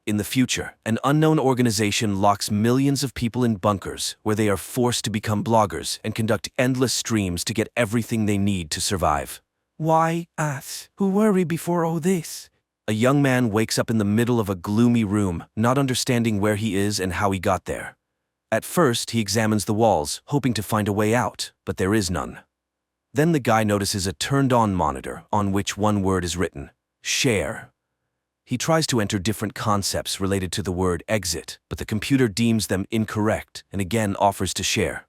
In the future, an unknown organization locks millions of people in bunkers where they are forced to become bloggers and conduct endless streams to get everything they need to survive. Why us? Who were we before all this? A young man wakes up in the middle of a gloomy room, not understanding where he is and how he got there. At first, he examines the walls, hoping to find a way out, but there is none. Then the guy notices a turned-on monitor on which one word is written: share. He tries to enter different concepts related to the word exit, but the computer deems them incorrect and again offers to share.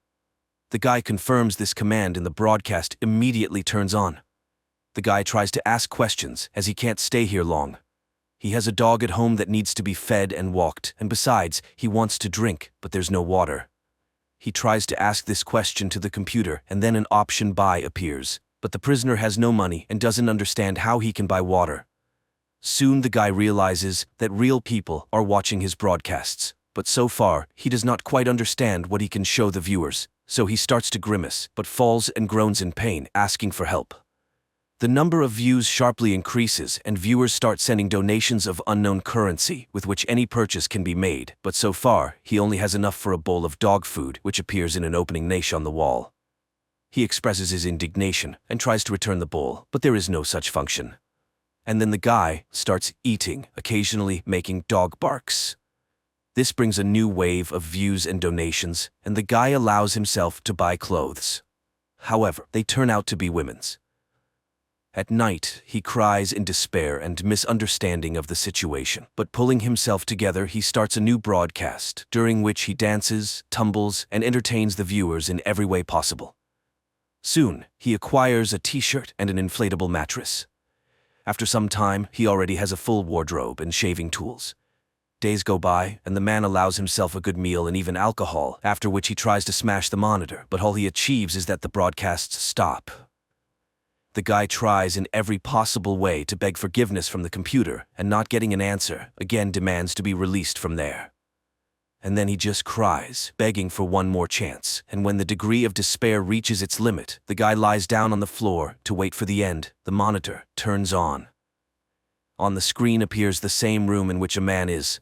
The guy confirms this command and the broadcast immediately turns on. The guy tries to ask questions as he can't stay here long. He has a dog at home that needs to be fed and walked, and besides, he wants to drink, but there's no water. He tries to ask this question to the computer and then an option buy appears, but the prisoner has no money and doesn't understand how he can buy water. Soon the guy realizes that real people are watching his broadcasts, but so far he does not quite understand what he can show the viewers, so he starts to grimace but falls and groans in pain, asking for help. The number of views sharply increases and viewers start sending donations of unknown currency with which any purchase can be made, but so far he only has enough for a bowl of dog food which appears in an opening niche on the wall. He expresses his indignation and tries to return the bowl, but there is no such function. And then the guy starts eating, occasionally making dog barks. This brings a new wave of views and donations, and the guy allows himself to buy clothes. However, they turn out to be women's. At night, he cries in despair and misunderstanding of the situation, but pulling himself together, he starts a new broadcast, during which he dances, tumbles, and entertains the viewers in every way possible. Soon, he acquires a t-shirt and an inflatable mattress. After some time, he already has a full wardrobe and shaving tools. Days go by, and the man allows himself a good meal and even alcohol, after which he tries to smash the monitor, but all he achieves is that the broadcasts stop. The guy tries in every possible way to beg forgiveness from the computer, and not getting an answer, again demands to be released from there. And then he just cries, begging for one more chance, and when the degree of despair reaches its limit, the guy lies down on the floor to wait for the end. The monitor turns on. On the screen appears the same room in which a man is.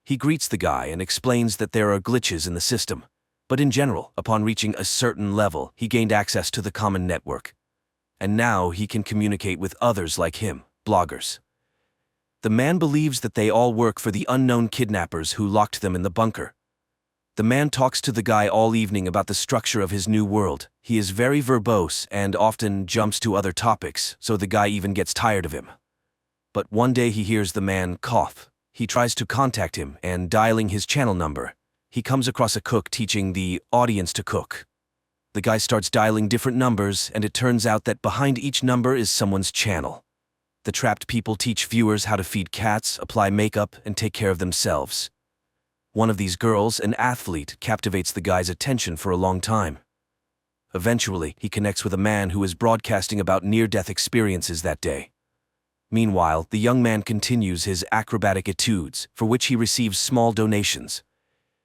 He greets the guy and explains that there are glitches in the system, but in general, upon reaching a certain level, he gained access to the common network. And now he can communicate with others like him, bloggers. The man believes that they all work for the unknown kidnappers who locked them in the bunker. The man talks to the guy all evening about the structure of his new world. He is very verbose and often jumps to other topics, so the guy even gets tired of him. But one day he hears the man cough. He tries to contact him and dialing his channel number, he comes across a cook teaching the audience to cook. The guy starts dialing different numbers, and it turns out that behind each number is someone's channel. The trapped people teach viewers how to feed cats, apply makeup, and take care of themselves. One of these girls, an athlete, captivates the guy's attention for a long time. Eventually, he connects with a man who is broadcasting about near-death experiences that day. Meanwhile, the young man continues his acrobatic etudes, for which he receives small donations.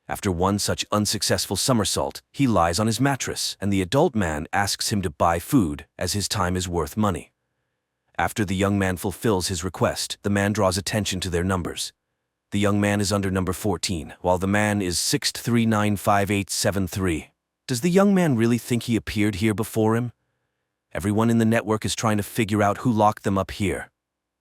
After one such unsuccessful somersault, he lies on his mattress, and the adult man asks him to buy food, as his time is worth money. After the young man fulfills his request, the man draws attention to their numbers. The young man is under number 14, while the man is 6395873. Does the young man really think he appeared here before him? Everyone in the network is trying to figure out who locked them up here.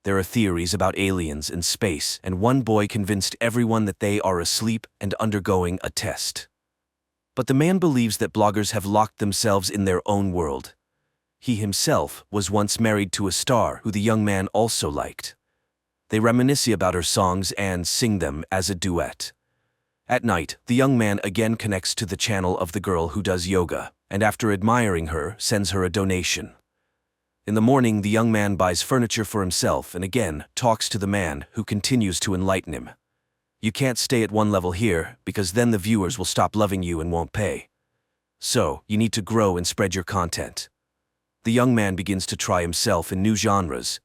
There are theories about aliens and space, and one boy convinced everyone that they are asleep and undergoing a test. But the man believes that bloggers have locked themselves in their own world. He himself was once married to a star who the young man also liked. They reminisce about her songs and sing them as a duet. At night, the young man again connects to the channel of the girl who does yoga, and after admiring her, sends her a donation. In the morning, the young man buys furniture for himself and again talks to the man, who continues to enlighten him. You can't stay at one level here, because then the viewers will stop loving you and won't pay. So, you need to grow and spread your content. The young man begins to try himself in new genres.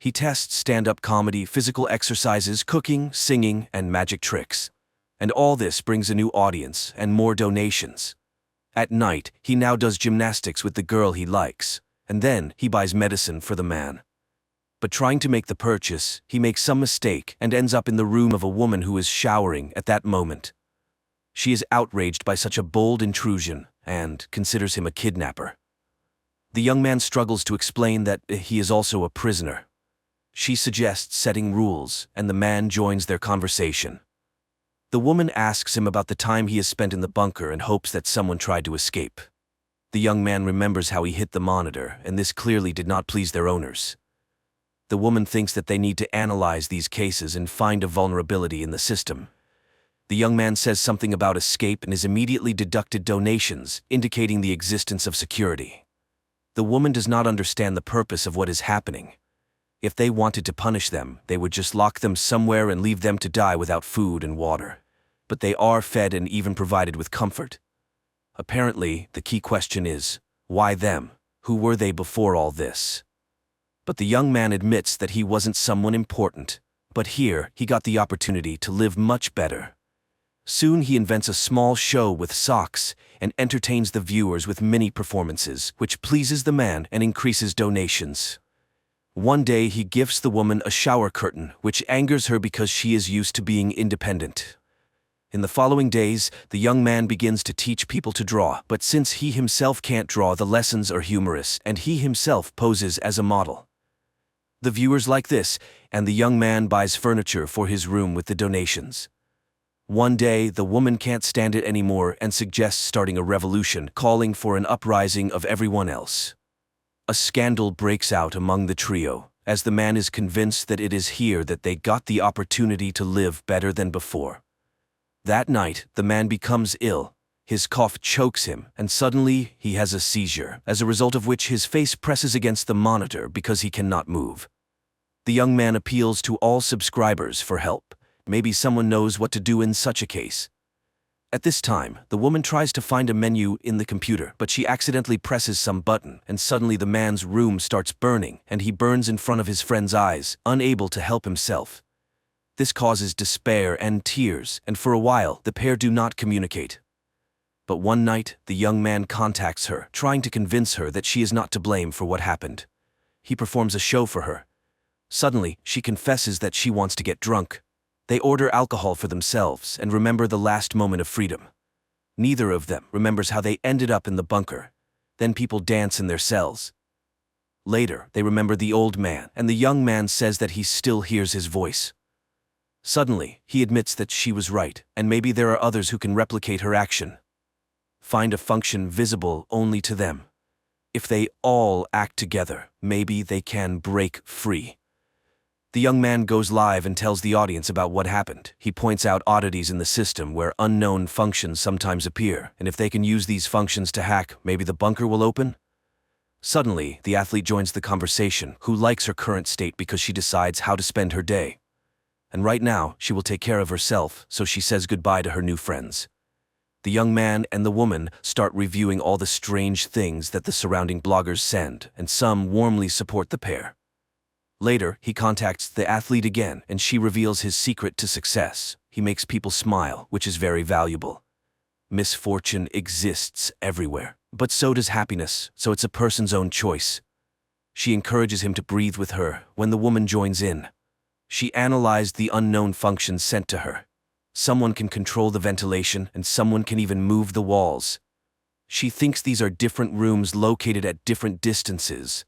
He tests stand-up comedy, physical exercises, cooking, singing, and magic tricks. And all this brings a new audience and more donations. At night, he now does gymnastics with the girl he likes. And then he buys medicine for the man. But trying to make the purchase, he makes some mistake and ends up in the room of a woman who is showering at that moment. She is outraged by such a bold intrusion and considers him a kidnapper. The young man struggles to explain that he is also a prisoner. She suggests setting rules, and the man joins their conversation. The woman asks him about the time he has spent in the bunker and hopes that someone tried to escape. The young man remembers how he hit the monitor, and this clearly did not please their owners. The woman thinks that they need to analyze these cases and find a vulnerability in the system. The young man says something about escape and is immediately deducted donations, indicating the existence of security. The woman does not understand the purpose of what is happening. If they wanted to punish them, they would just lock them somewhere and leave them to die without food and water. But they are fed and even provided with comfort. Apparently, the key question is, why them? Who were they before all this? But the young man admits that he wasn't someone important. But here, he got the opportunity to live much better. Soon he invents a small show with socks and entertains the viewers with mini performances, which pleases the man and increases donations. One day he gifts the woman a shower curtain, which angers her because she is used to being independent. In the following days, the young man begins to teach people to draw, but since he himself can't draw, the lessons are humorous, and he himself poses as a model. The viewers like this, and the young man buys furniture for his room with the donations. One day, the woman can't stand it anymore and suggests starting a revolution, calling for an uprising of everyone else. A scandal breaks out among the trio, as the man is convinced that it is here that they got the opportunity to live better than before. That night, the man becomes ill. His cough chokes him, and suddenly he has a seizure, as a result of which his face presses against the monitor because he cannot move. The young man appeals to all subscribers for help. Maybe someone knows what to do in such a case. At this time, the woman tries to find a menu in the computer, but she accidentally presses some button, and suddenly the man's room starts burning, and he burns in front of his friend's eyes, unable to help himself. This causes despair and tears, and for a while, the pair do not communicate. But one night, the young man contacts her, trying to convince her that she is not to blame for what happened. He performs a show for her. Suddenly, she confesses that she wants to get drunk. They order alcohol for themselves and remember the last moment of freedom. Neither of them remembers how they ended up in the bunker. Then people dance in their cells. Later, they remember the old man, and the young man says that he still hears his voice. Suddenly, he admits that she was right, and maybe there are others who can replicate her action. Find a function visible only to them. If they all act together, maybe they can break free. The young man goes live and tells the audience about what happened. He points out oddities in the system where unknown functions sometimes appear, and if they can use these functions to hack, maybe the bunker will open? Suddenly, the athlete joins the conversation, who likes her current state because she decides how to spend her day. And right now, she will take care of herself, so she says goodbye to her new friends. The young man and the woman start reviewing all the strange things that the surrounding bloggers send, and some warmly support the pair. Later, he contacts the athlete again, and she reveals his secret to success. He makes people smile, which is very valuable. Misfortune exists everywhere, but so does happiness, so it's a person's own choice. She encourages him to breathe with her when the woman joins in. She analyzed the unknown functions sent to her. Someone can control the ventilation, and someone can even move the walls. She thinks these are different rooms located at different distances.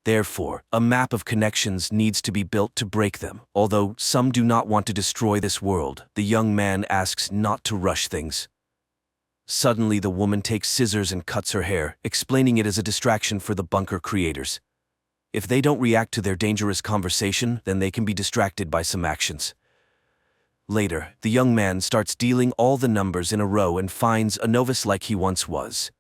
Therefore, a map of connections needs to be built to break them. Although some do not want to destroy this world, the young man asks not to rush things. Suddenly, the woman takes scissors and cuts her hair, explaining it as a distraction for the bunker creators. If they don't react to their dangerous conversation, then they can be distracted by some actions. Later, the young man starts dealing all the numbers in a row and finds a novice like he once was.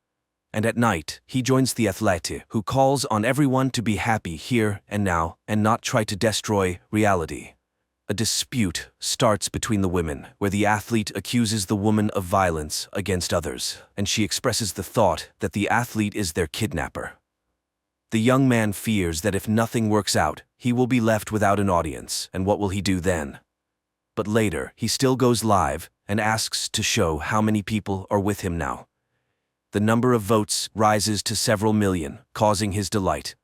And at night, he joins the athlete, who calls on everyone to be happy here and now and not try to destroy reality. A dispute starts between the women, where the athlete accuses the woman of violence against others, and she expresses the thought that the athlete is their kidnapper. The young man fears that if nothing works out, he will be left without an audience, and what will he do then? But later, he still goes live and asks to show how many people are with him now. The number of votes rises to several million, causing his delight.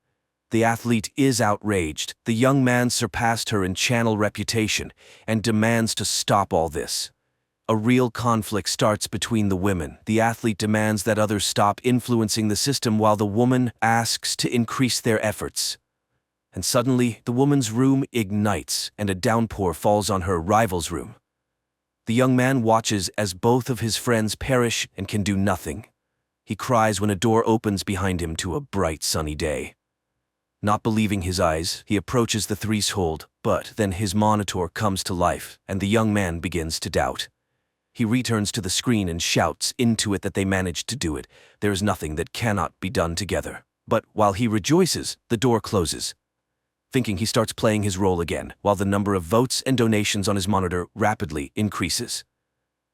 The athlete is outraged. The young man surpassed her in channel reputation and demands to stop all this. A real conflict starts between the women. The athlete demands that others stop influencing the system while the woman asks to increase their efforts. And suddenly, the woman's room ignites and a downpour falls on her rival's room. The young man watches as both of his friends perish and can do nothing. He cries when a door opens behind him to a bright sunny day. Not believing his eyes, he approaches the threshold, but then his monitor comes to life and the young man begins to doubt. He returns to the screen and shouts into it that they managed to do it. There is nothing that cannot be done together. But while he rejoices, the door closes. Thinking, he starts playing his role again, while the number of votes and donations on his monitor rapidly increases.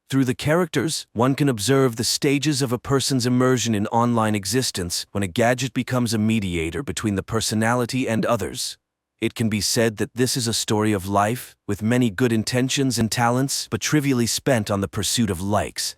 Through the characters, one can observe the stages of a person's immersion in online existence when a gadget becomes a mediator between the personality and others. It can be said that this is a story of life, with many good intentions and talents, but trivially spent on the pursuit of likes,